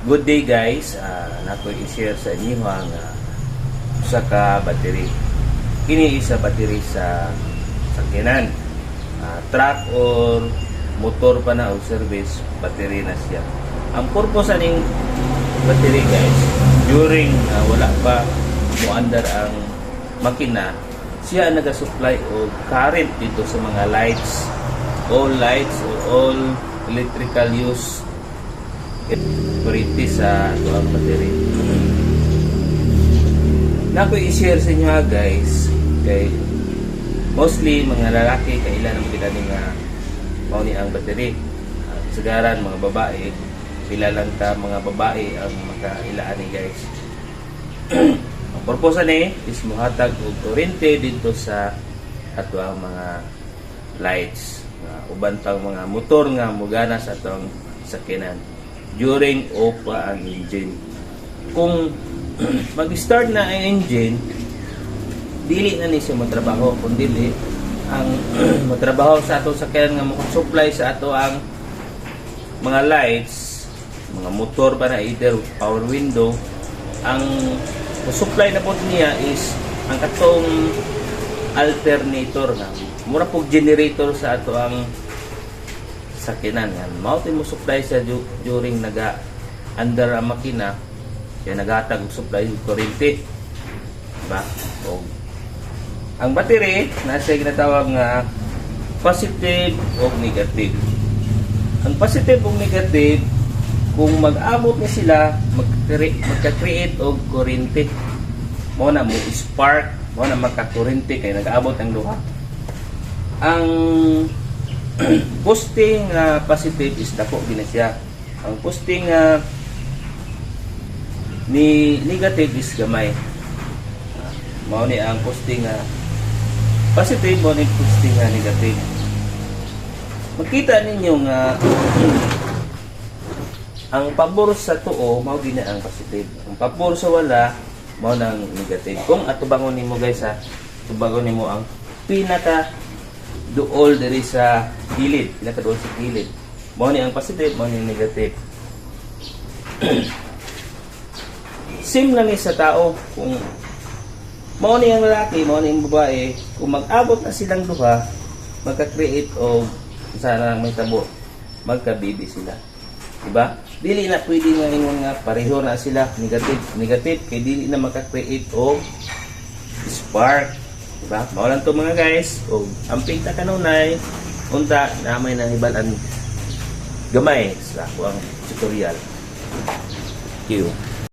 Good day guys, nato i-share sa inyo ang usa ka battery. Kini isa battery sa sakyanan, truck or motor pa na o service, battery na siya. Ang purpose aning battery guys, during wala pa muandar ang makina, siya naga-supply o current dito sa mga lights, all electrical use kurente sa tuang battery. Nako i-share sa inyo guys, kay mostly mga lalaki kailan naman kita nga mao ni ang battery. Sagaran mga babae, pila lang ta mga babae ang makailaan ni guys. Ang purpose ni is muhatag og kurente dito sa ato ang mga lights, uban pang mga motor nga mugana sa atong sakyanan during off pa ang engine. Kung mag-start na ang engine, dili na ni siya matrabaho, kung dili ang matrabaho sa ato sakyanan nga makasupply sa ato ang mga lights, mga motor ba na either power window. Ang supply na po niya is ang katong alternator nga mura pog generator sa ato ang sakyanan yan. Mao mo supply sa during naga under ang makina, kaya naghatag og supply og kuryente, diba? O ang battery nasa ginatawag nga positive o negative. Ang positive o negative, kung mag-abot ni sila, magka-create og kuryente. Mo na mo spark, mo na magka-kuryente kay nag-abot ang duha. Ang posting positive is dako gina siya. Ang posting ni negative is gamay. Mao ni ang posting positive, mo ni posting negative. Makita ninyo nga ang pabor sa tuo mao gina ang positive. Ang pabor sa wala mao nang negative. Kung atubangon nimo guys tubangon nimo ang pinaka duol diri sa gilid, pinaka-duol sa gilid. Mao ni ang positive, mao ni negative. Same lang ni sa tao, kung mao ni ang lalaki, mao ni ang babae, kung mag-abot na silang duha, magka-create og sana may tabo, magka-baby sila. Diba? Dili na pwede nga ingon nga pareho na sila negative kay dili na makaka-create og spark. Diba? Maulan to mga guys. O amping ta kanunay unta na may nahibalan gamay sa akong tutorial. Thank you.